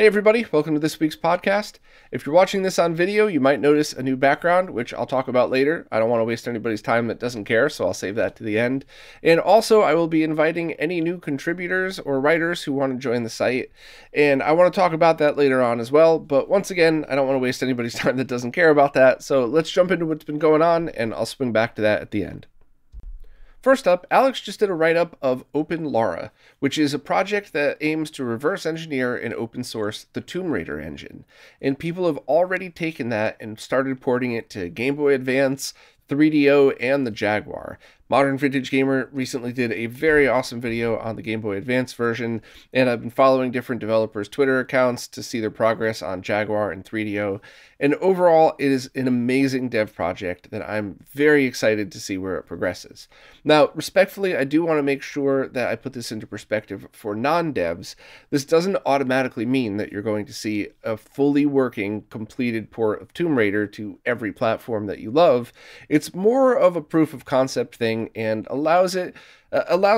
everybody, welcome to this week's podcast. If you're watching this on video, you might notice a new background, which I'll talk about later. I don't want to waste anybody's time that doesn't care, so I'll save that to the end. And also, I will be inviting any new contributors or writers who want to join the site, and I want to talk about that later on as well. But once again, I don't want to waste anybody's time that doesn't care about that, so let's jump into what's been going on, and I'll swing back to that at the end. First up, Alex just did a write-up of OpenLara, which is a project that aims to reverse engineer and open source the Tomb Raider engine. And people have already taken that and started porting it to Game Boy Advance, 3DO, and the Jaguar. Modern Vintage Gamer recently did a very awesome video on the Game Boy Advance version, and I've been following different developers' Twitter accounts to see their progress on Jaguar and 3DO. And overall, it is an amazing dev project that I'm very excited to see where it progresses. Now, respectfully, I do want to make sure that I put this into perspective for non-devs. This doesn't automatically mean that you're going to see a fully working, completed port of Tomb Raider to every platform that you love. It's more of a proof of concept thing and allows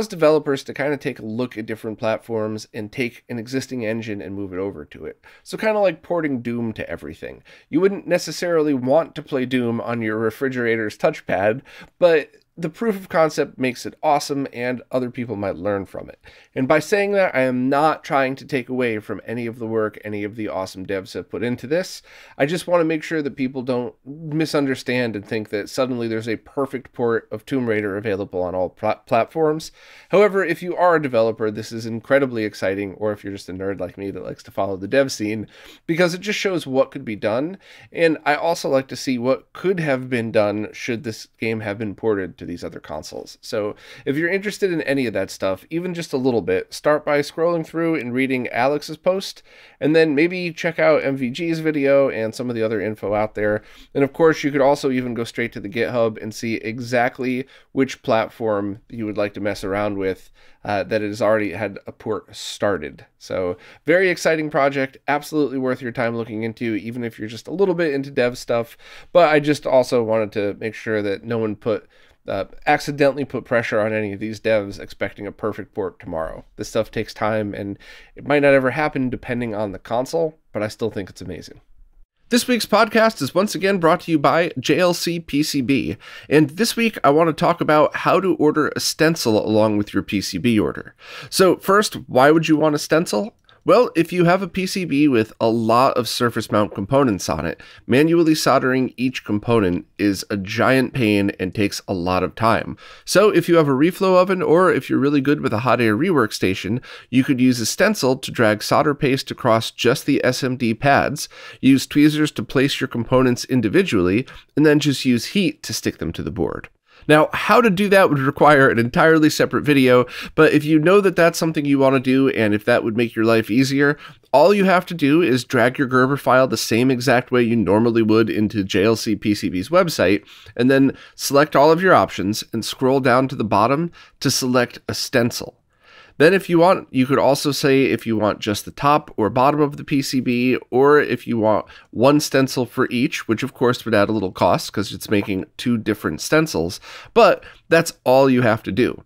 developers to kind of take a look at different platforms and take an existing engine and move it over to it. So kind of like porting Doom to everything. You wouldn't necessarily want to play Doom on your refrigerator's touchpad, but the proof of concept makes it awesome and other people might learn from it. And by saying that, I am not trying to take away from any of the work any of the awesome devs have put into this. I just want to make sure that people don't misunderstand and think that suddenly there's a perfect port of Tomb Raider available on all platforms. However, if you are a developer, this is incredibly exciting, or if you're just a nerd like me that likes to follow the dev scene, because it just shows what could be done. And I also like to see what could have been done should this game have been ported to these other consoles. So if you're interested in any of that stuff, even just a little bit, start by scrolling through and reading Alex's post, and then maybe check out MVG's video and some of the other info out there. And of course, you could also even go straight to the GitHub and see exactly which platform you would like to mess around with that it has already had a port started. So very exciting project, absolutely worth your time looking into, even if you're just a little bit into dev stuff. But I just also wanted to make sure that no one accidentally put pressure on any of these devs expecting a perfect port tomorrow. This stuff takes time, and it might not ever happen depending on the console, but I still think it's amazing. This week's podcast is once again brought to you by JLC PCB, and this week I want to talk about how to order a stencil along with your PCB order. So first, why would you want a stencil? Well, if you have a PCB with a lot of surface mount components on it, manually soldering each component is a giant pain and takes a lot of time. So if you have a reflow oven, or if you're really good with a hot air rework station, you could use a stencil to drag solder paste across just the SMD pads, use tweezers to place your components individually, and then just use heat to stick them to the board. Now, how to do that would require an entirely separate video, but if you know that that's something you want to do, and if that would make your life easier, all you have to do is drag your Gerber file the same exact way you normally would into JLC PCB's website, and then select all of your options and scroll down to the bottom to select a stencil. Then if you want, you could also say if you want just the top or bottom of the PCB, or if you want one stencil for each, which of course would add a little cost because it's making two different stencils, but that's all you have to do.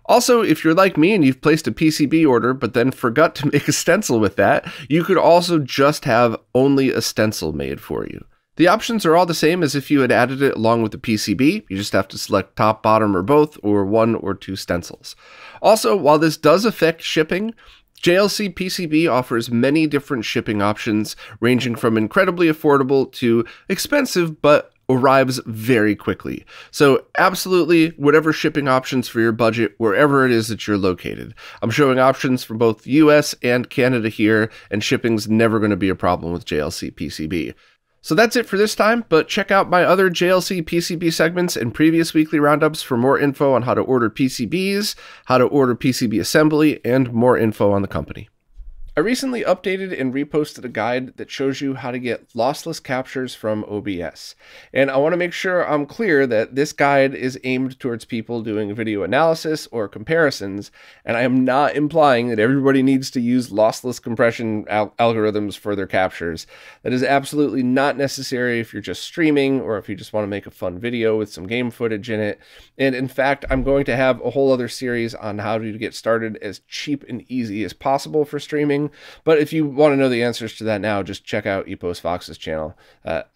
Also, if you're like me and you've placed a PCB order but then forgot to make a stencil with that, you could also just have only a stencil made for you. The options are all the same as if you had added it along with the PCB. You just have to select top, bottom, or both, or one or two stencils. Also, while this does affect shipping, JLC PCB offers many different shipping options, ranging from incredibly affordable to expensive, but arrives very quickly. So absolutely whatever shipping options for your budget, wherever it is that you're located. I'm showing options for both US and Canada here, and shipping's never going to be a problem with JLC PCB. So that's it for this time, but check out my other JLC PCB segments and previous weekly roundups for more info on how to order PCBs, how to order PCB assembly, and more info on the company. I recently updated and reposted a guide that shows you how to get lossless captures from OBS. And I want to make sure I'm clear that this guide is aimed towards people doing video analysis or comparisons, and I am not implying that everybody needs to use lossless compression algorithms for their captures. That is absolutely not necessary if you're just streaming or if you just want to make a fun video with some game footage in it. And in fact, I'm going to have a whole other series on how to get started as cheap and easy as possible for streaming. thing. But if you want to know the answers to that now, just check out Epos Fox's channel.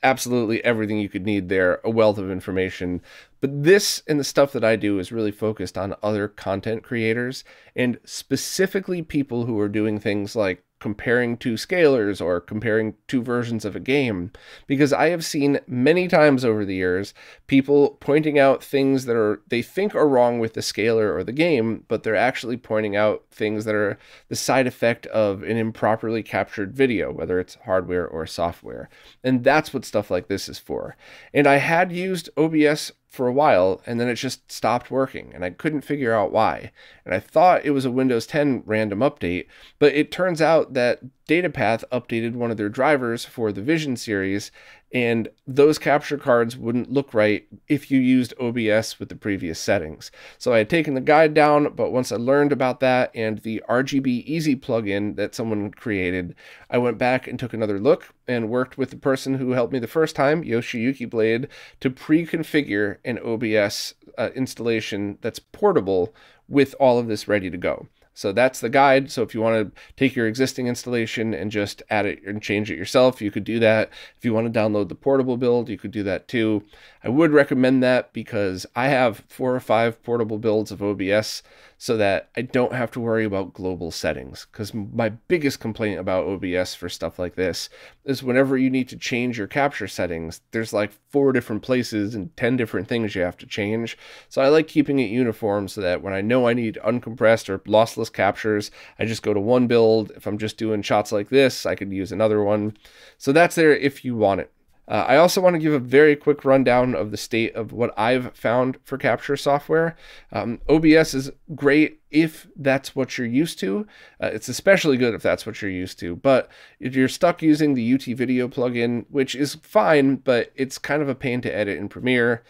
Absolutely everything you could need there, a wealth of information. But this and the stuff that I do is really focused on other content creators, and specifically people who are doing things like comparing two scalars or comparing two versions of a game, because I have seen many times over the years people pointing out things that they think are wrong with the scalar or the game, but they're actually pointing out things that are the side effect of an improperly captured video, whether it's hardware or software. And that's what stuff like this is for. And I had used OBS for a while, and then it just stopped working, and I couldn't figure out why. And I thought it was a Windows 10 random update, but it turns out that DataPath updated one of their drivers for the Vision series, and those capture cards wouldn't look right if you used OBS with the previous settings. So I had taken the guide down, but once I learned about that and the RGB Easy plugin that someone created, I went back and took another look and worked with the person who helped me the first time, Yoshiyuki Blade, to pre-configure an OBS installation that's portable with all of this ready to go. So that's the guide. So if you want to take your existing installation and just add it and change it yourself, you could do that. If you want to download the portable build, you could do that too. I would recommend that because I have 4 or 5 portable builds of OBS so that I don't have to worry about global settings. Because my biggest complaint about OBS for stuff like this is whenever you need to change your capture settings, there's like 4 different places and 10 different things you have to change. So I like keeping it uniform so that when I know I need uncompressed or lossless captures, I just go to one build. If I'm just doing shots like this, I could use another one. So that's there if you want it. I also want to give a very quick rundown of the state of what I've found for capture software. OBS is great if that's what you're used to. It's especially good if that's what you're used to. But if you're stuck using the UT Video plugin, which is fine, but it's kind of a pain to edit in Premiere.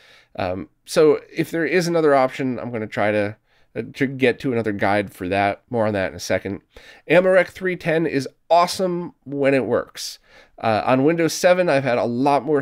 So if there is another option, I'm going to try to get to another guide for that. More on that in a second. Amarok 310 is awesome when it works. On Windows 7, I've had a lot more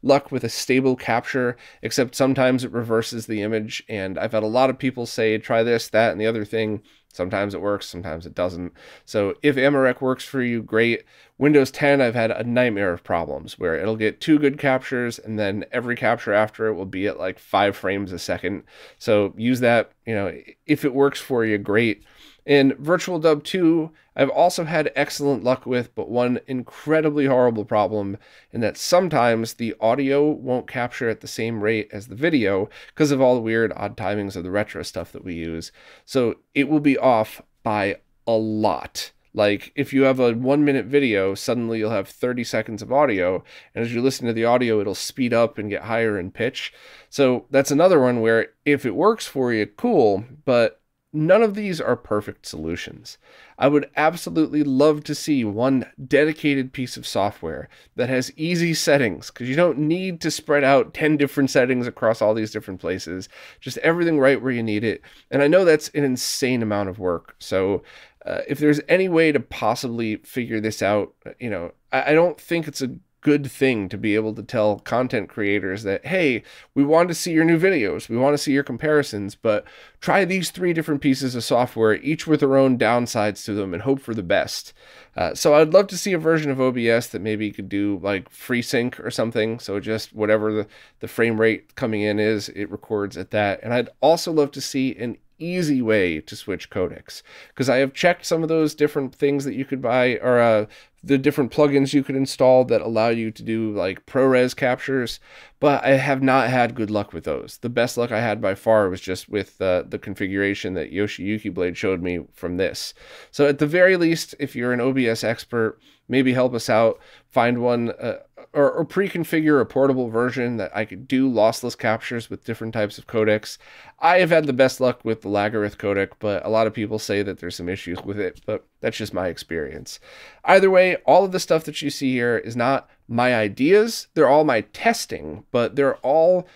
luck with a stable capture, except sometimes it reverses the image, and I've had a lot of people say, try this, that, and the other thing. Sometimes it works, sometimes it doesn't. So if Amarok works for you, great. Windows 10, I've had a nightmare of problems where it'll get 2 good captures, and then every capture after it will be at like 5 frames a second. So use that, if it works for you, great. In VirtualDub 2, I've also had excellent luck with, but one incredibly horrible problem in that sometimes the audio won't capture at the same rate as the video because of all the weird odd timings of the retro stuff that we use. So it will be off by a lot. Like if you have a 1-minute video, suddenly you'll have 30 seconds of audio, and as you listen to the audio, it'll speed up and get higher in pitch. So that's another one where if it works for you, cool, but none of these are perfect solutions. I would absolutely love to see one dedicated piece of software that has easy settings, because you don't need to spread out 10 different settings across all these different places. Just everything right where you need it. And I know that's an insane amount of work. So if there's any way to possibly figure this out, I don't think it's a good thing to be able to tell content creators that, hey, we want to see your new videos, we want to see your comparisons, but try these 3 different pieces of software, each with their own downsides to them, and hope for the best. So I'd love to see a version of OBS that maybe could do like FreeSync or something, so just whatever the frame rate coming in is, it records at that. And I'd also love to see an easy way to switch codecs, because I have checked some of those different things that you could buy, or the different plugins you could install that allow you to do like ProRes captures, but I have not had good luck with those. The best luck I had by far was just with the configuration that Yoshiyuki Blade showed me from this. So at the very least, if you're an OBS expert, maybe help us out, find one or pre-configure a portable version that I could do lossless captures with different types of codecs. I have had the best luck with the Lagarith codec, but a lot of people say that there's some issues with it, but that's just my experience. Either way, all of the stuff that you see here is not my ideas, they're all my testing, but they're all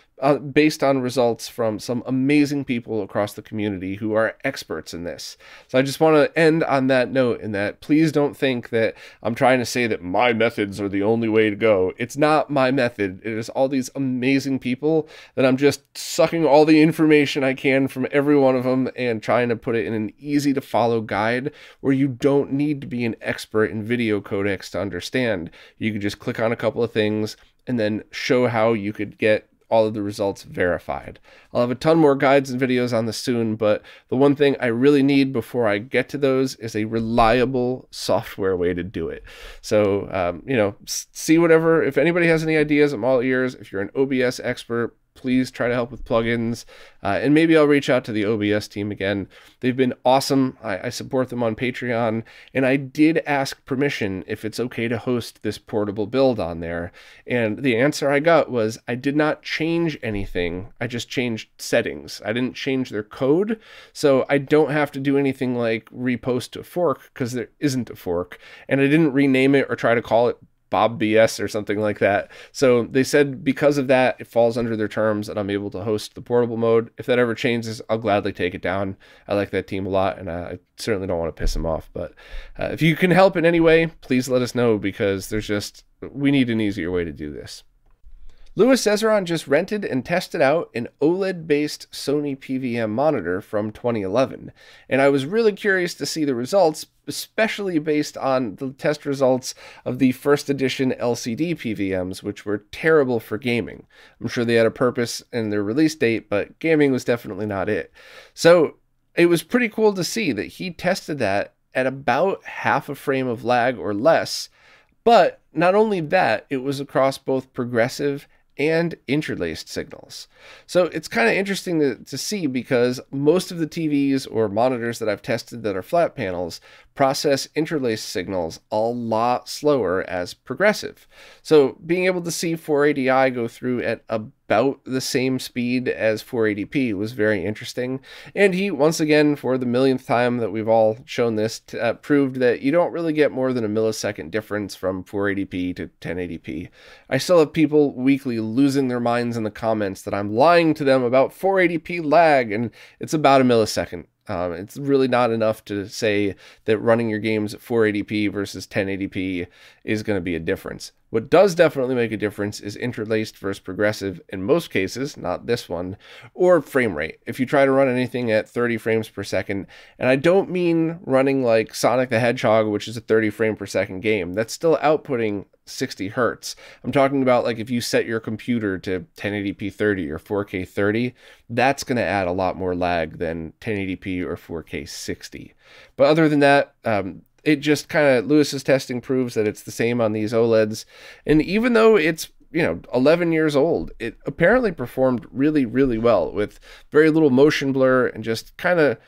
based on results from some amazing people across the community who are experts in this. So I just want to end on that note, in that please don't think that I'm trying to say that my methods are the only way to go. It's not my method. It is all these amazing people that I'm just sucking all the information I can from every one of them and trying to put it in an easy to follow guide where you don't need to be an expert in video codecs to understand. You can just click on a couple of things and then show how you could get all of the results verified. I'll have a ton more guides and videos on this soon, but the one thing I really need before I get to those is a reliable software way to do it. So, see whatever, if anybody has any ideas, I'm all ears. If you're an OBS expert, please try to help with plugins, and maybe I'll reach out to the OBS team again. They've been awesome. I support them on Patreon, and I did ask permission if it's okay to host this portable build on there, and the answer I got was I did not change anything. I just changed settings. I didn't change their code, so I don't have to do anything like repost to a fork, because there isn't a fork, and I didn't rename it or try to call it Bob BS or something like that. So they said because of that, it falls under their terms and I'm able to host the portable mode. If that ever changes, I'll gladly take it down. I like that team a lot, and I certainly don't want to piss them off. But if you can help in any way, please let us know, because we need an easier way to do this. Louis Cesaron just rented and tested out an OLED-based Sony PVM monitor from 2011, and I was really curious to see the results, especially based on the test results of the first edition LCD PVMs, which were terrible for gaming. I'm sure they had a purpose in their release date, but gaming was definitely not it. So it was pretty cool to see that he tested that at about half a frame of lag or less, but not only that, it was across both progressive and interlaced signals. So it's kind of interesting to see, because most of the TVs or monitors that I've tested that are flat panels process interlaced signals a lot slower as progressive. So being able to see 480i go through at about the same speed as 480p was very interesting. And he, once again, for the millionth time that we've all shown this, proved that you don't really get more than a millisecond difference from 480p to 1080p. I still have people weekly losing their minds in the comments that I'm lying to them about 480p lag, and it's about a millisecond. It's really not enough to say that running your games at 480p versus 1080p is going to be a difference. What does definitely make a difference is interlaced versus progressive in most cases, not this one, or frame rate. If you try to run anything at 30 frames per second, and I don't mean running like Sonic the Hedgehog, which is a 30 frame per second game, that's still outputting 60 hertz. I'm talking about like if you set your computer to 1080p 30 or 4K 30, that's going to add a lot more lag than 1080p or 4K 60. But other than that, it just kind of, Louis's testing proves that it's the same on these OLEDs. And even though it's 11 years old, it apparently performed really, really well with very little motion blur and just kind of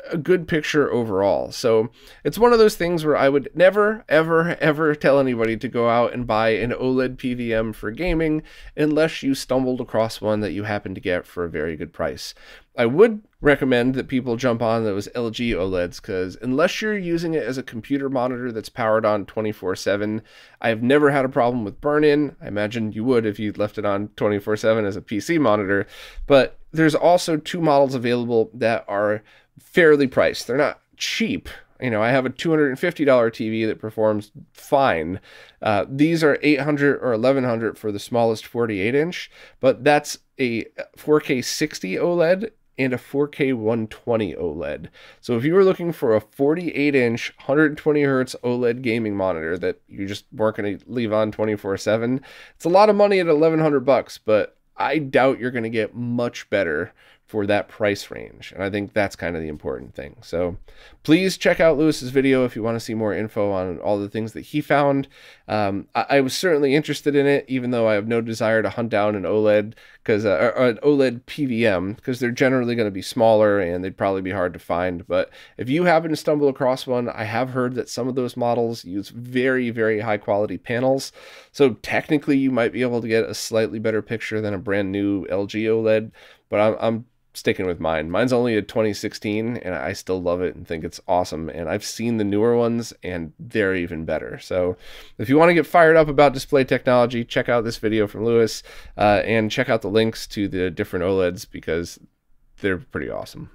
a good picture overall. So it's one of those things where I would never, ever, ever tell anybody to go out and buy an OLED PVM for gaming unless you stumbled across one that you happen to get for a very good price. I would recommend that people jump on those LG OLEDs, because unless you're using it as a computer monitor that's powered on 24/7, I've never had a problem with burn-in. I imagine you would if you left it on 24/7 as a PC monitor. But there's also two models available that are fairly priced. They're not cheap. I have a $250 TV that performs fine. These are $800 or $1,100 for the smallest 48-inch, but that's a 4K 60 OLED and a 4K 120 OLED. So if you were looking for a 48-inch 120 hertz OLED gaming monitor that you just weren't going to leave on 24/7, it's a lot of money at $1,100, but I doubt you're going to get much better for that price range. And I think that's kind of the important thing. So please check out Louis's video if you want to see more info on all the things that he found. I was certainly interested in it, even though I have no desire to hunt down an OLED, because an OLED PVM, because they're generally going to be smaller and they'd probably be hard to find. But if you happen to stumble across one, I have heard that some of those models use very, very high quality panels. So technically you might be able to get a slightly better picture than a brand new LG OLED, but I'm sticking with mine. Mine's only a 2016, and I still love it and think it's awesome. And I've seen the newer ones, and they're even better. So if you want to get fired up about display technology, check out this video from Lewis, and check out the links to the different OLEDs because they're pretty awesome.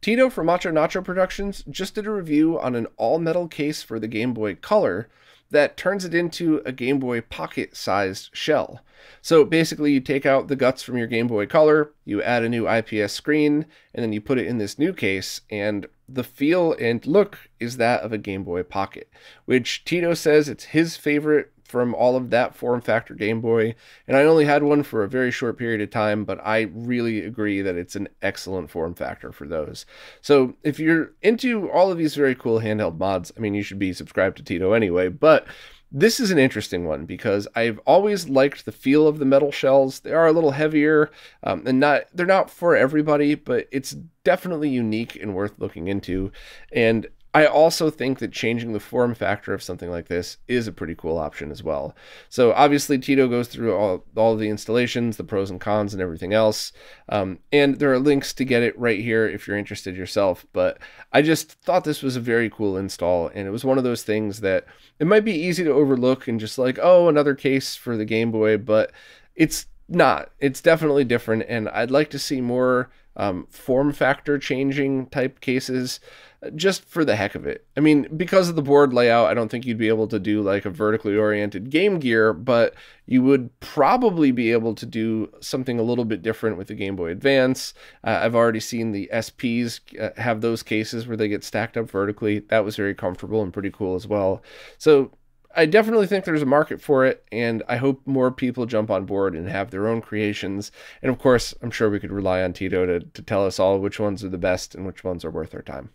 Tito from Macho Nacho Productions just did a review on an all-metal case for the Game Boy Color that turns it into a Game Boy Pocket-sized shell. So basically you take out the guts from your Game Boy Color, you add a new IPS screen, and then you put it in this new case, and the feel and look is that of a Game Boy Pocket, which Tito says it's his favorite from all of that form factor Game Boy, and I only had one for a very short period of time, but I really agree that it's an excellent form factor for those. So if you're into all of these very cool handheld mods, I mean, you should be subscribed to Tito anyway, but this is an interesting one because I've always liked the feel of the metal shells. They are a little heavier, and they're not for everybody, but it's definitely unique and worth looking into. And I also think that changing the form factor of something like this is a pretty cool option as well. So obviously Tito goes through all of the installations, the pros and cons and everything else. And there are links to get it right here if you're interested yourself. But I just thought this was a very cool install. And it was one of those things that it might be easy to overlook and just like, oh, another case for the Game Boy. But it's not. It's definitely different. And I'd like to see more form factor changing type cases just for the heck of it. I mean, because of the board layout, I don't think you'd be able to do like a vertically oriented Game Gear, but you would probably be able to do something a little bit different with the Game Boy Advance. I've already seen the SPs have those cases where they get stacked up vertically. That was very comfortable and pretty cool as well. So I definitely think there's a market for it, and I hope more people jump on board and have their own creations. And of course, I'm sure we could rely on Tito to tell us all which ones are the best and which ones are worth our time.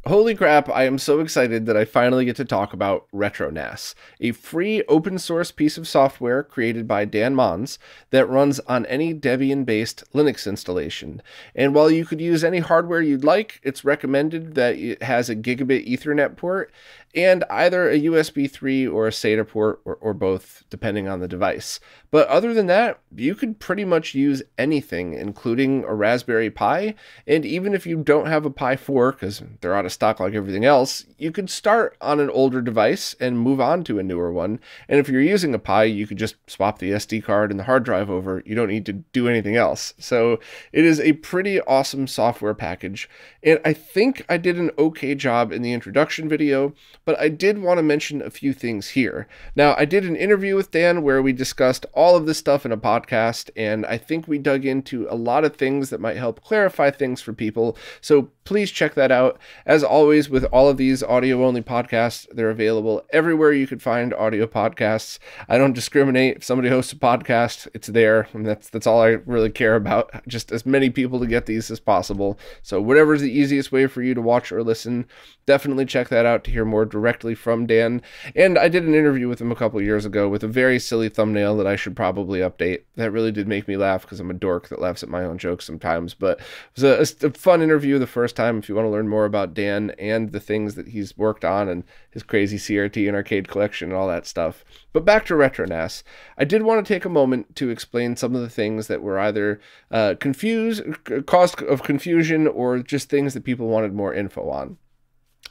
Holy crap, I am so excited that I finally get to talk about RetroNAS, a free open source piece of software created by Dan Mons that runs on any Debian-based Linux installation. And while you could use any hardware you'd like, it's recommended that it has a gigabit Ethernet port and either a USB 3 or a SATA port, or both, depending on the device. But other than that, you could pretty much use anything, including a Raspberry Pi, and even if you don't have a Pi 4, because they're out of stock like everything else, you could start on an older device and move on to a newer one. And if you're using a Pi, you could just swap the SD card and the hard drive over. You don't need to do anything else. So it is a pretty awesome software package. And I think I did an okay job in the introduction video, but I did want to mention a few things here. Now, I did an interview with Dan where we discussed all of this stuff in a podcast, and I think we dug into a lot of things that might help clarify things for people. So please check that out. As always, with all of these audio-only podcasts, they're available everywhere you could find audio podcasts. I don't discriminate. If somebody hosts a podcast, it's there, and that's all I really care about. Just as many people to get these as possible. So whatever's the easiest way for you to watch or listen, definitely check that out to hear more directly from Dan. And I did an interview with him a couple years ago with a very silly thumbnail that I should probably update. That really did make me laugh because I'm a dork that laughs at my own jokes sometimes. But it was a fun interview the first time if you want to learn more about Dan and the things that he's worked on and his crazy CRT and arcade collection and all that stuff. But back to RetroNAS. I did want to take a moment to explain some of the things that were either cause of confusion or just things that people wanted more info on.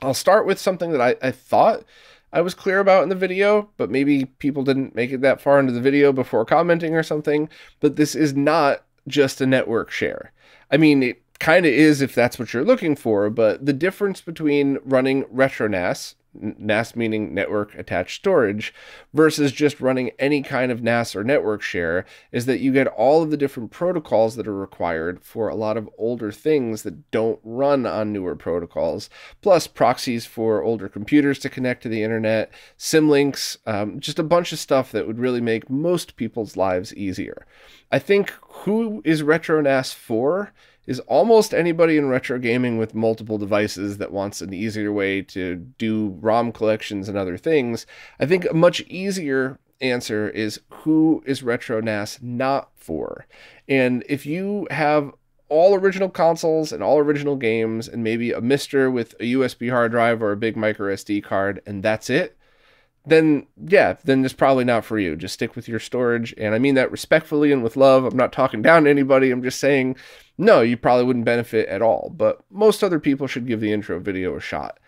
I'll start with something that I thought I was clear about in the video, but maybe people didn't make it that far into the video before commenting or something, but this is not just a network share. I mean, it kind of is if that's what you're looking for, but the difference between running RetroNAS, NAS meaning network attached storage, versus just running any kind of NAS or network share is that you get all of the different protocols that are required for a lot of older things that don't run on newer protocols, plus proxies for older computers to connect to the internet, symlinks, just a bunch of stuff that would really make most people's lives easier. I think who is RetroNAS for is almost anybody in retro gaming with multiple devices that wants an easier way to do ROM collections and other things. I think a much easier answer is who is RetroNAS not for? And if you have all original consoles and all original games and maybe a MiSTer with a USB hard drive or a big micro SD card and that's it, then yeah, then it's probably not for you. Just stick with your storage. And I mean that respectfully and with love. I'm not talking down to anybody. I'm just saying, no, you probably wouldn't benefit at all. But most other people should give the intro video a shot.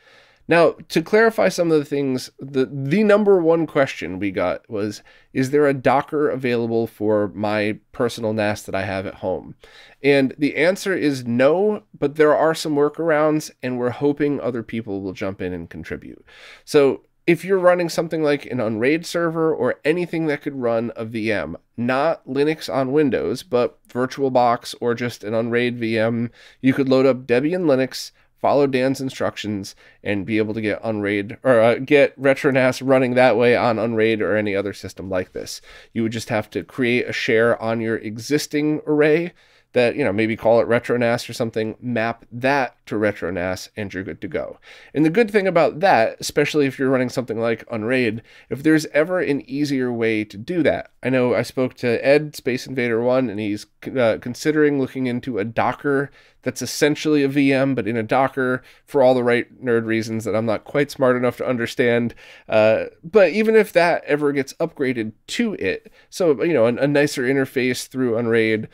Now, to clarify some of the things, the number one question we got was, is there a Docker available for my personal NAS that I have at home? And the answer is no, but there are some workarounds, and we're hoping other people will jump in and contribute. So if you're running something like an Unraid server or anything that could run a VM, not Linux on Windows, but VirtualBox or just an Unraid VM, you could load up Debian Linux, follow Dan's instructions, and be able to get Unraid or get RetroNAS running that way on Unraid or any other system like this. You would just have to create a share on your existing array that, maybe call it RetroNAS or something, map that to RetroNAS, and you're good to go. And the good thing about that, especially if you're running something like Unraid, if there's ever an easier way to do that. I know I spoke to Ed, Space Invader 1, and he's considering looking into a Docker that's essentially a VM, but in a Docker for all the right nerd reasons that I'm not quite smart enough to understand. But even if that ever gets upgraded to it, so, a nicer interface through Unraid,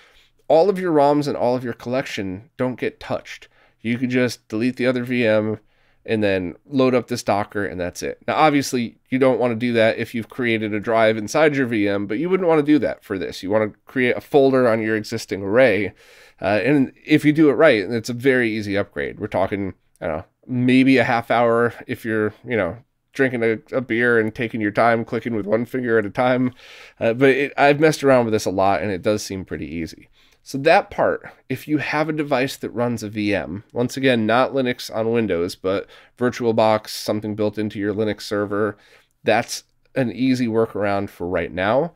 all of your ROMs and all of your collection don't get touched. You could just delete the other VM and then load up this Docker, and that's it. Now, obviously, you don't want to do that if you've created a drive inside your VM, but you wouldn't want to do that for this. You want to create a folder on your existing array. And if you do it right, it's a very easy upgrade. We're talking, I don't know, maybe a half hour if you're, drinking a beer and taking your time, clicking with one finger at a time. But I've messed around with this a lot, and it does seem pretty easy. So that part, if you have a device that runs a VM, once again, not Linux on Windows, but VirtualBox, something built into your Linux server, that's an easy workaround for right now.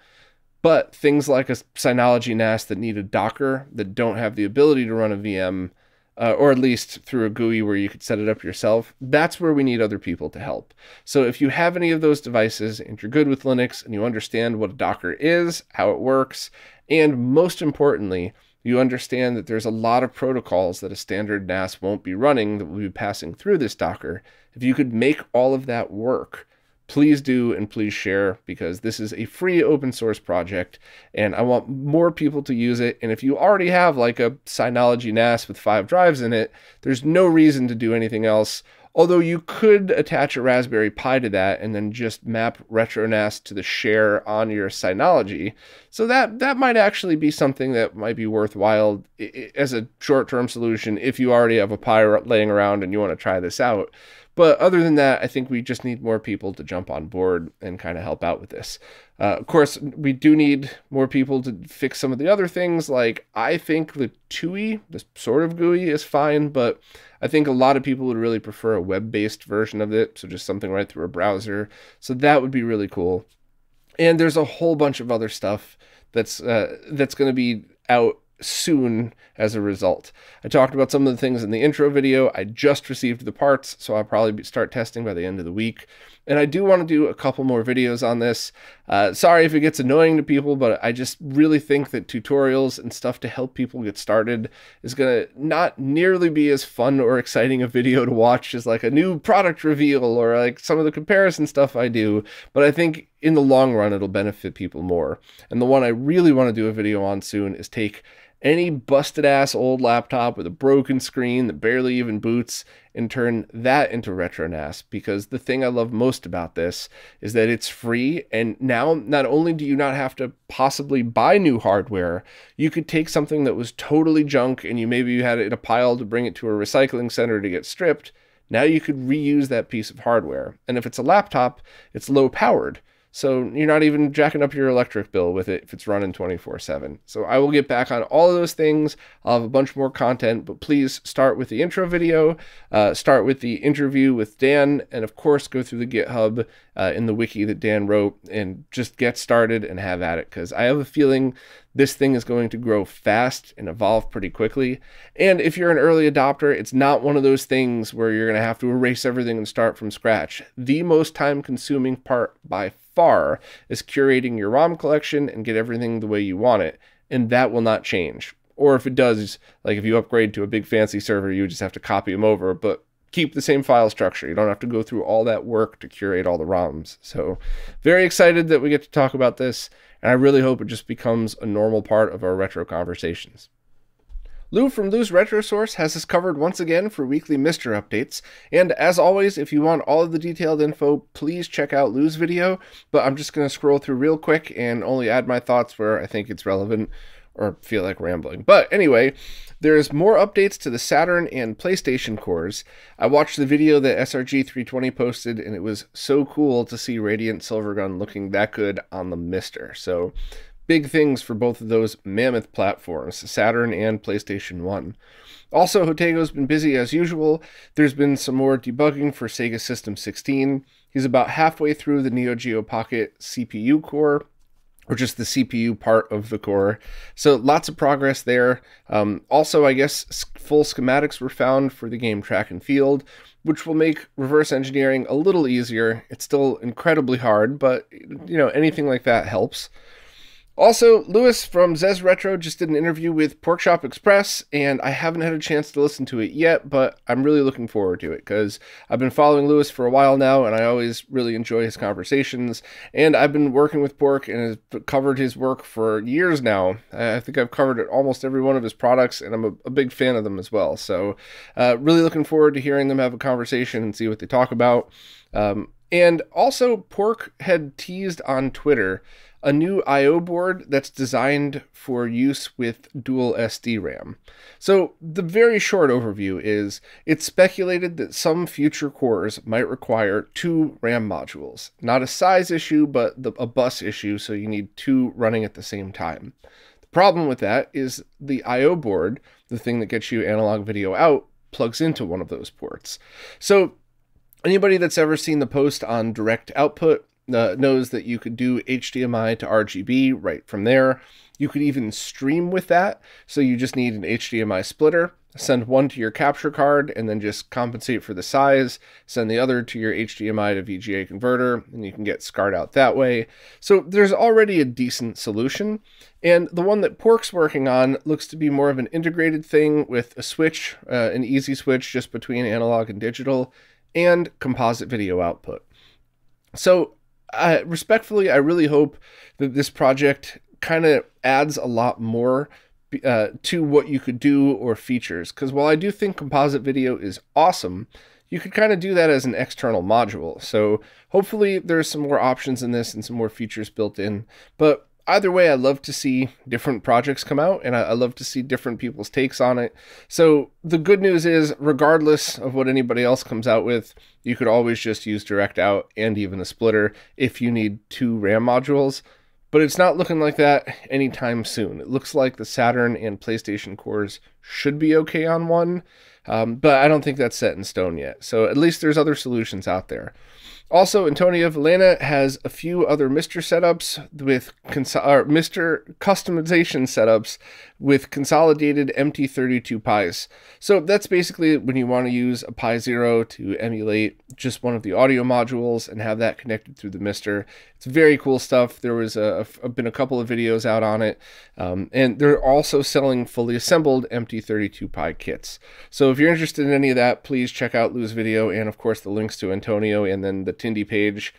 But things like a Synology NAS that need a Docker, that don't have the ability to run a VM, or at least through a GUI where you could set it up yourself, that's where we need other people to help. So if you have any of those devices and you're good with Linux and you understand what a Docker is, how it works, and most importantly, you understand that there's a lot of protocols that a standard NAS won't be running that will be passing through this Docker. If you could make all of that work, please do, and please share, because this is a free open source project and I want more people to use it. And if you already have like a Synology NAS with 5 drives in it, there's no reason to do anything else. Although you could attach a Raspberry Pi to that and then just map RetroNAS to the share on your Synology. So that might actually be something that might be worthwhile as a short-term solution if you already have a Pi laying around and you want to try this out. But other than that, I think we just need more people to jump on board and kind of help out with this. Of course, we do need more people to fix some of the other things. Like, I think the TUI, the sort of GUI, is fine, but I think a lot of people would really prefer a web-based version of it, so just something right through a browser. So that would be really cool. And there's a whole bunch of other stuff that's going to be out soon as a result. I talked about some of the things in the intro video. I just received the parts, so I'll probably start testing by the end of the week. And I do want to do a couple more videos on this. Sorry if it gets annoying to people, but I just really think that tutorials and stuff to help people get started is going to not nearly be as fun or exciting a video to watch as like a new product reveal or like some of the comparison stuff I do. But I think in the long run, it'll benefit people more. And the one I really want to do a video on soon is take any busted ass old laptop with a broken screen that barely even boots and turn that into RetroNAS, because the thing I love most about this is that it's free, and now not only do you not have to possibly buy new hardware, you could take something that was totally junk and you had it in a pile to bring it to a recycling center to get stripped. Now you could reuse that piece of hardware. And if it's a laptop, it's low powered. So you're not even jacking up your electric bill with it if it's running 24/7. So I will get back on all of those things. I'll have a bunch more content, but please start with the intro video, start with the interview with Dan, and of course go through the GitHub in the wiki that Dan wrote and just get started and have at it, because I have a feeling this thing is going to grow fast and evolve pretty quickly. And if you're an early adopter, it's not one of those things where you're going to have to erase everything and start from scratch. The most time-consuming part by far is curating your ROM collection and get everything the way you want it, and that will not change. Or if it does, like if you upgrade to a big fancy server, you just have to copy them over. But keep the same file structure. You don't have to go through all that work to curate all the ROMs. So very excited that we get to talk about this, and I really hope it just becomes a normal part of our retro conversations. Lou from Lou's Retro Source has us covered once again for weekly Mister updates, and as always, if you want all of the detailed info, please check out Lou's video, but I'm just going to scroll through real quick and only add my thoughts where I think it's relevant or feel like rambling. But anyway, there's more updates to the Saturn and PlayStation cores. I watched the video that SRG320 posted, and it was so cool to see Radiant Silvergun looking that good on the Mister. So big things for both of those mammoth platforms, Saturn and PlayStation 1. Also, Hotego's been busy as usual. There's been some more debugging for Sega System 16. He's about halfway through the Neo Geo Pocket CPU core, or just the CPU part of the core. So lots of progress there. Also, I guess full schematics were found for the game Track and Field, which will make reverse engineering a little easier. It's still incredibly hard, but anything like that helps. Also, Lewis from Zez Retro just did an interview with Porkchop Express, and I haven't had a chance to listen to it yet, but I'm really looking forward to it because I've been following Lewis for a while now, and I always really enjoy his conversations. And I've been working with Pork and have covered his work for years now. I think I've covered almost every one of his products, and I'm a big fan of them as well. So really looking forward to hearing them have a conversation and see what they talk about. And also, Pork had teased on Twitter a new I/O board that's designed for use with dual SD RAM. So the very short overview is it's speculated that some future cores might require 2 RAM modules. Not a size issue, but a bus issue, so you need 2 running at the same time. The problem with that is the I/O board, the thing that gets you analog video out, plugs into one of those ports. So anybody that's ever seen the post on direct output knows that you could do HDMI to RGB right from there. You could even stream with that, so you just need an HDMI splitter, send one to your capture card, and then just compensate for the size, send the other to your HDMI to VGA converter, and you can get SCART out that way. So there's already a decent solution, and the one that Pork's working on looks to be more of an integrated thing with a switch, an easy switch just between analog and digital, and composite video output. So respectfully, I really hope that this project kind of adds a lot more to what you could do or features. Because while I do think composite video is awesome, you could kind of do that as an external module. So hopefully there's some more options in this and some more features built in. But either way, I love to see different projects come out, and I love to see different people's takes on it. So the good news is, regardless of what anybody else comes out with, you could always just use direct out and even a splitter if you need 2 RAM modules. But it's not looking like that anytime soon. It looks like the Saturn and PlayStation cores should be okay on one, but I don't think that's set in stone yet. So at least there's other solutions out there. Also, Antonio Villena has a few other Mister setups with Mister customization setups with consolidated MT32 Pis. So that's basically when you want to use a Pi Zero to emulate just one of the audio modules and have that connected through the Mister. It's very cool stuff. There was been a couple of videos out on it, and they're also selling fully assembled MT32 Pi kits. So if you're interested in any of that, please check out Lou's video and of course the links to Antonio and then the Tindy page.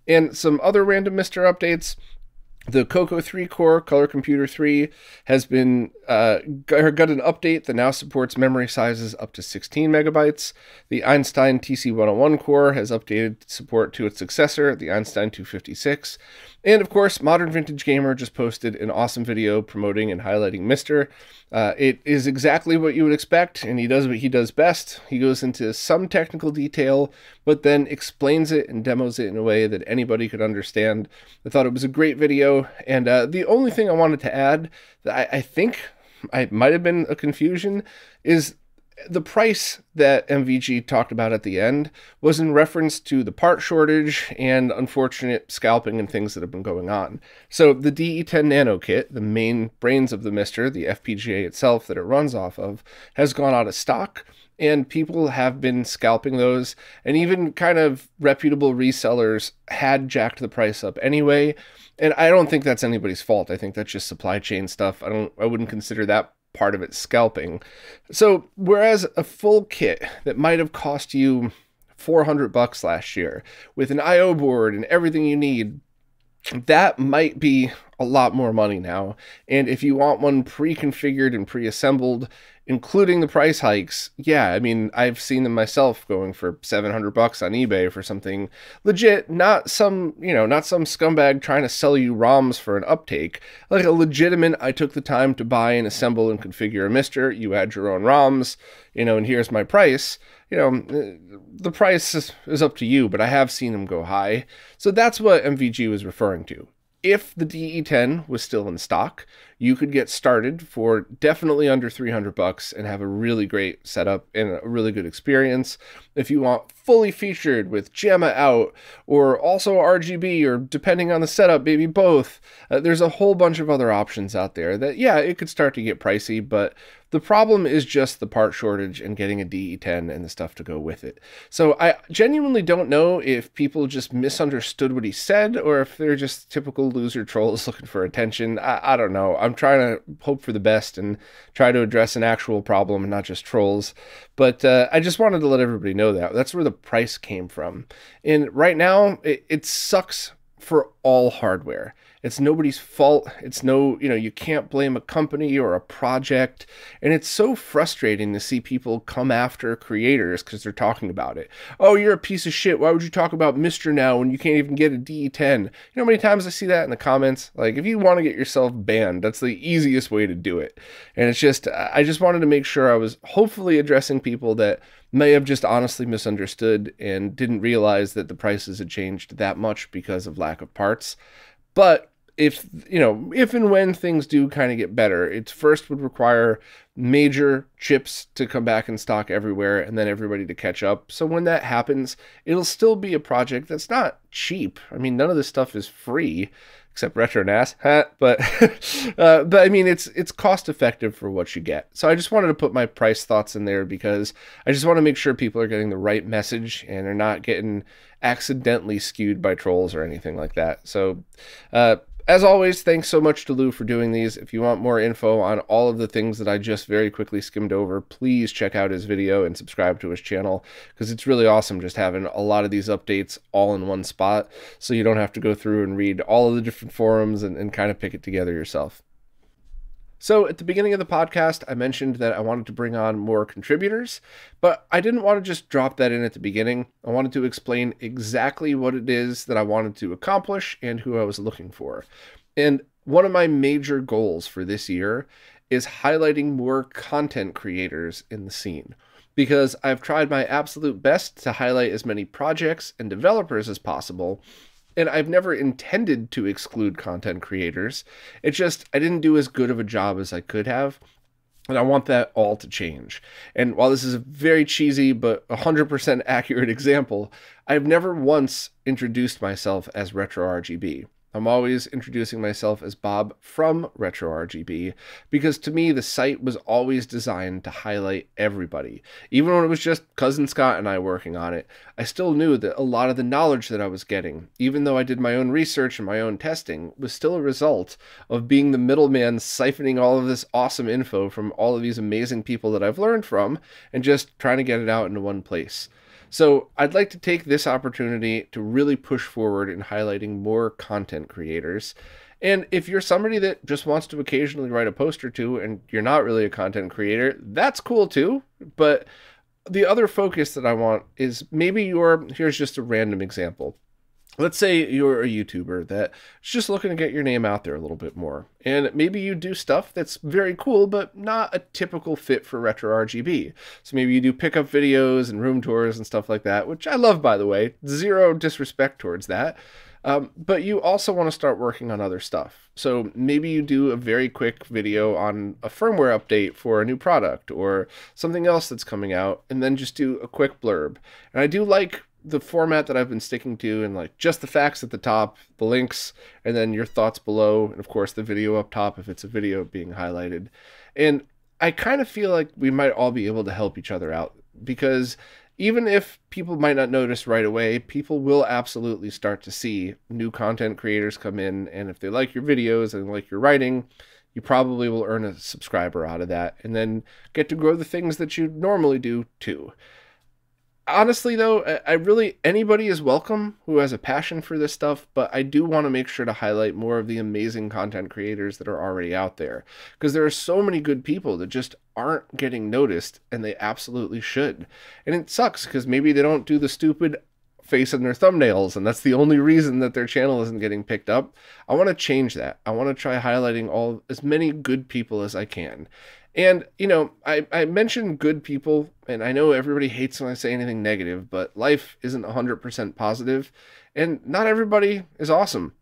And some other random Mister updates. The Coco 3 core, Color Computer 3, has been got an update that now supports memory sizes up to 16 megabytes. The Einstein TC101 core has updated support to its successor, the Einstein 256. And of course, Modern Vintage Gamer just posted an awesome video promoting and highlighting Mister. It is exactly what you would expect, and he does what he does best. He goes into some technical detail, but then explains it and demos it in a way that anybody could understand. I thought it was a great video, and the only thing I wanted to add that I think I might have been a confusion is the price that MVG talked about at the end was in reference to the part shortage and unfortunate scalping and things that have been going on. So the DE10 Nano kit, the main brains of the Mister, the FPGA itself that it runs off of, has gone out of stock, and people have been scalping those, and even kind of reputable resellers had jacked the price up anyway. And I don't think that's anybody's fault. I think that's just supply chain stuff. I wouldn't consider that part of it scalping. So whereas a full kit that might have cost you $400 last year with an IO board and everything you need, that might be a lot more money now. And if you want one pre-configured and pre-assembled, including the price hikes, yeah, I mean, I've seen them myself going for $700 on eBay for something legit, not some scumbag trying to sell you ROMs for an uptake, like a legitimate, I took the time to buy and assemble and configure a Mister, you add your own ROMs, and here's my price. The price is up to you, but I have seen them go high. So that's what MVG was referring to. If the DE10 was still in stock, you could get started for definitely under $300 and have a really great setup and a really good experience. If you want fully featured with JAMA out or also RGB, or depending on the setup, maybe both, there's a whole bunch of other options out there that, yeah, it could start to get pricey, but the problem is just the part shortage and getting a DE10 and the stuff to go with it. So I genuinely don't know if people just misunderstood what he said or if they're just typical loser trolls looking for attention. I don't know. I'm trying to hope for the best and try to address an actual problem and not just trolls. But I just wanted to let everybody know that. That's where the price came from. And right now, it sucks for all hardware. It's nobody's fault. It's you can't blame a company or a project. And it's so frustrating to see people come after creators because they're talking about it. Oh, you're a piece of shit. Why would you talk about Mister now when you can't even get a DE10? You know how many times I see that in the comments? Like, if you want to get yourself banned, that's the easiest way to do it. And it's just, I just wanted to make sure I was hopefully addressing people that may have just honestly misunderstood and didn't realize that the prices had changed that much because of lack of parts. But if and when things do kind of get better, it first would require major chips to come back in stock everywhere and then everybody to catch up. So when that happens, it'll still be a project that's not cheap. I mean, none of this stuff is free except RetroNAS, but I mean, it's cost effective for what you get. So I just wanted to put my price thoughts in there because I just want to make sure people are getting the right message and are not getting accidentally skewed by trolls or anything like that. So as always, thanks so much to Lou for doing these. If you want more info on all of the things that I just very quickly skimmed over, please check out his video and subscribe to his channel because it's really awesome just having a lot of these updates all in one spot so you don't have to go through and read all of the different forums and kind of pick it together yourself. So at the beginning of the podcast, I mentioned that I wanted to bring on more contributors, but I didn't want to just drop that in at the beginning. I wanted to explain exactly what it is that I wanted to accomplish and who I was looking for. And one of my major goals for this year is highlighting more content creators in the scene, because I've tried my absolute best to highlight as many projects and developers as possible. And I've never intended to exclude content creators. It's just I didn't do as good of a job as I could have. And I want that all to change. And while this is a very cheesy but 100% accurate example, I've never once introduced myself as RetroRGB. I'm always introducing myself as Bob from RetroRGB because to me the site was always designed to highlight everybody. Even when it was just Cousin Scott and I working on it, I still knew that a lot of the knowledge that I was getting, even though I did my own research and my own testing, was still a result of being the middleman siphoning all of this awesome info from all of these amazing people that I've learned from and just trying to get it out into one place. So I'd like to take this opportunity to really push forward in highlighting more content creators. And if you're somebody that just wants to occasionally write a post or two and you're not really a content creator, that's cool too. But the other focus that I want is here's just a random example. Let's say you're a YouTuber that's just looking to get your name out there a little bit more. And maybe you do stuff that's very cool, but not a typical fit for RetroRGB. So maybe you do pickup videos and room tours and stuff like that, which I love, by the way. Zero disrespect towards that. But you also want to start working on other stuff. So maybe you do a very quick video on a firmware update for a new product or something else that's coming out, and then just do a quick blurb. And I do like the format that I've been sticking to, and like just the facts at the top, the links, and then your thoughts below, and of course the video up top if it's a video being highlighted. And I kind of feel like we might all be able to help each other out, because even if people might not notice right away, people will absolutely start to see new content creators come in, and if they like your videos and like your writing, you probably will earn a subscriber out of that and then get to grow the things that you normally do too. Honestly, though, I really, anybody is welcome who has a passion for this stuff, but I do want to make sure to highlight more of the amazing content creators that are already out there, because there are so many good people that just aren't getting noticed, and they absolutely should. And it sucks because maybe they don't do the stupid face in their thumbnails, and that's the only reason that their channel isn't getting picked up. I want to change that. I want to try highlighting as many good people as I can. And, I mentioned good people, and I know everybody hates when I say anything negative, but life isn't 100% positive, and not everybody is awesome.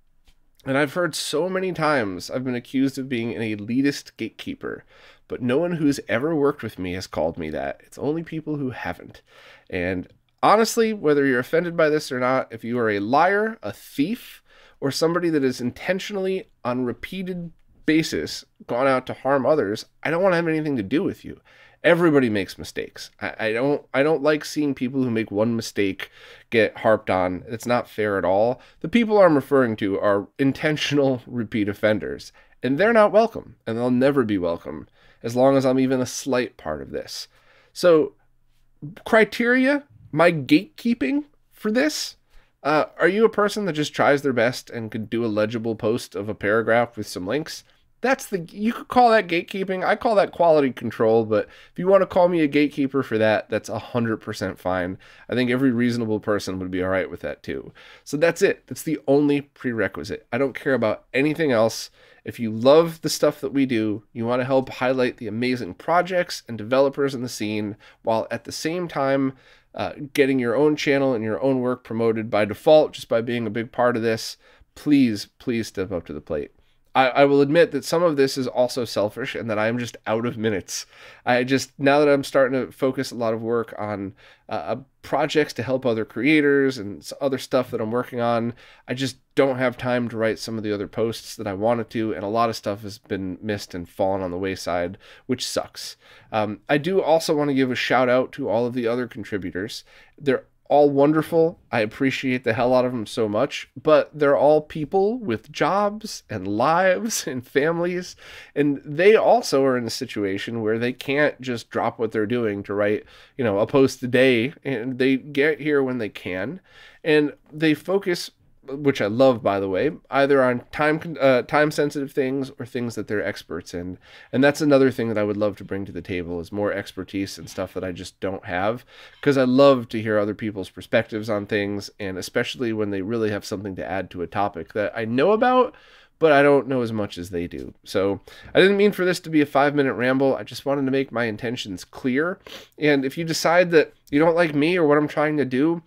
And I've heard so many times I've been accused of being an elitist gatekeeper, but no one who's ever worked with me has called me that. It's only people who haven't. And honestly, whether you're offended by this or not, if you are a liar, a thief, or somebody that is intentionally, on repeated basis, gone out to harm others, I don't want to have anything to do with you. Everybody makes mistakes. I don't like seeing people who make one mistake get harped on. It's not fair at all. The people I'm referring to are intentional repeat offenders, and they're not welcome, and they'll never be welcome as long as I'm even a slight part of this. So, criteria, my gatekeeping for this, are you a person that just tries their best and could do a legible post of a paragraph with some links? You could call that gatekeeping. I call that quality control, but if you want to call me a gatekeeper for that, that's 100% fine. I think every reasonable person would be all right with that too. So that's it. That's the only prerequisite. I don't care about anything else. If you love the stuff that we do, you want to help highlight the amazing projects and developers in the scene, while at the same time getting your own channel and your own work promoted by default, just by being a big part of this, please step up to the plate. I will admit that some of this is also selfish and that I am just out of minutes. Now that I'm starting to focus a lot of work on projects to help other creators and other stuff that I'm working on, I just don't have time to write some of the other posts that I wanted to, and a lot of stuff has been missed and fallen on the wayside, which sucks. I do also want to give a shout out to all of the other contributors. They're all wonderful. I appreciate the hell out of them so much, but they're all people with jobs and lives and families, and they also are in a situation where they can't just drop what they're doing to write, a post a day, and they get here when they can, and they focus, which I love, by the way, either on time sensitive things or things that they're experts in. And that's another thing that I would love to bring to the table, is more expertise and stuff that I just don't have, because I love to hear other people's perspectives on things, and especially when they really have something to add to a topic that I know about, but I don't know as much as they do. So I didn't mean for this to be a 5-minute ramble. I just wanted to make my intentions clear. And if you decide that you don't like me or what I'm trying to do,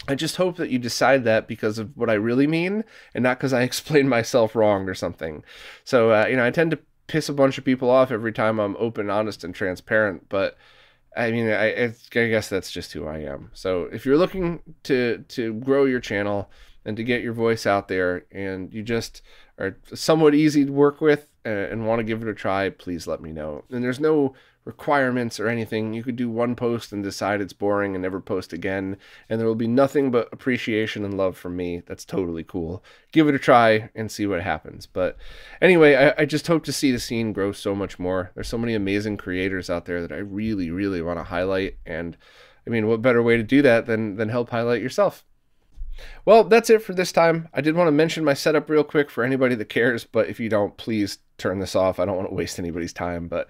I just hope that you decide that because of what I really mean, and not because I explained myself wrong or something. So, I tend to piss a bunch of people off every time I'm open, honest, and transparent, but I mean, I guess that's just who I am. So if you're looking to grow your channel and to get your voice out there, and you just are somewhat easy to work with and want to give it a try, please let me know. And there's no requirements or anything. You could do one post and decide it's boring and never post again, and there will be nothing but appreciation and love from me. That's totally cool. Give it a try and see what happens. But anyway, I just hope to see the scene grow so much more. There's so many amazing creators out there that I really, really want to highlight, and I mean, what better way to do that than help highlight yourself? Well, that's it for this time. I did want to mention my setup real quick for anybody that cares, but if you don't, please turn this off. I don't want to waste anybody's time. But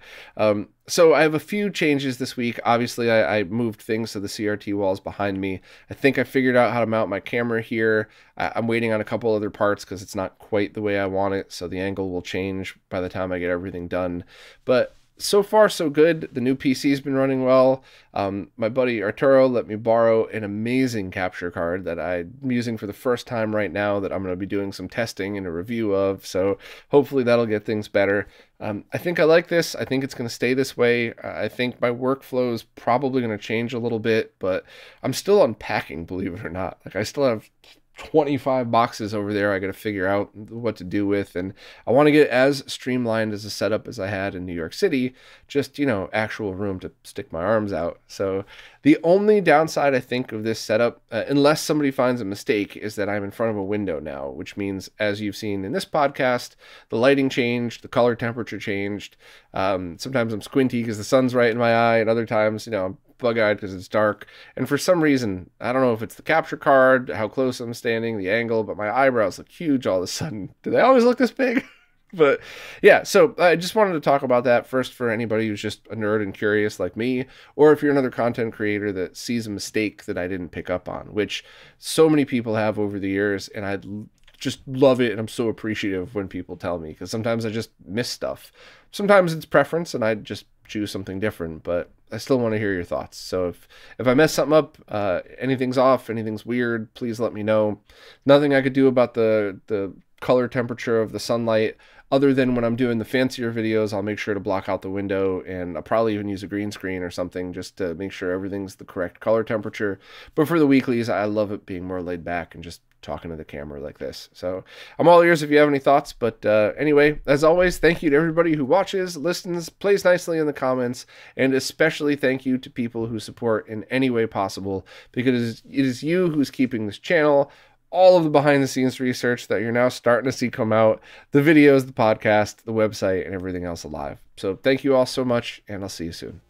so I have a few changes this week. Obviously, I moved things so the CRT wall's behind me. I think I figured out how to mount my camera here. I'm waiting on a couple other parts because it's not quite the way I want it, so the angle will change by the time I get everything done. But so far, so good. The new PC's been running well. My buddy Arturo let me borrow an amazing capture card that I'm using for the first time right now, that I'm going to be doing some testing and a review of. So hopefully that'll get things better. I think I like this. I think it's going to stay this way. I think my workflow is probably going to change a little bit, but I'm still unpacking, believe it or not. Like, I still have 25 boxes over there I got to figure out what to do with, and I want to get as streamlined as a setup as I had in New York City, just, actual room to stick my arms out. So the only downside I think of this setup, unless somebody finds a mistake, is that I'm in front of a window now, which means, as you've seen in this podcast, the lighting changed, the color temperature changed. Sometimes I'm squinty because the sun's right in my eye, and other times, I'm bug-eyed because it's dark. And for some reason, I don't know if it's the capture card, how close I'm standing, the angle, but my eyebrows look huge all of a sudden. Do they always look this big? But yeah, so I just wanted to talk about that first for anybody who's just a nerd and curious like me, or if you're another content creator that sees a mistake that I didn't pick up on, which so many people have over the years, and I just love it, and I'm so appreciative when people tell me, because sometimes I just miss stuff. Sometimes it's preference, and I just choose something different, but I still want to hear your thoughts. So if I mess something up, anything's off, anything's weird, please let me know. Nothing I could do about the color temperature of the sunlight, other than when I'm doing the fancier videos, I'll make sure to block out the window, and I'll probably even use a green screen or something just to make sure everything's the correct color temperature. But for the weeklies, I love it being more laid back and just talking to the camera like this. So I'm all ears if you have any thoughts. But anyway, as always, thank you to everybody who watches, listens, plays nicely in the comments, and especially thank you to people who support in any way possible, because it is you who's keeping this channel, all of the behind the scenes research that you're now starting to see come out, the videos, the podcast, the website, and everything else alive. So thank you all so much, and I'll see you soon.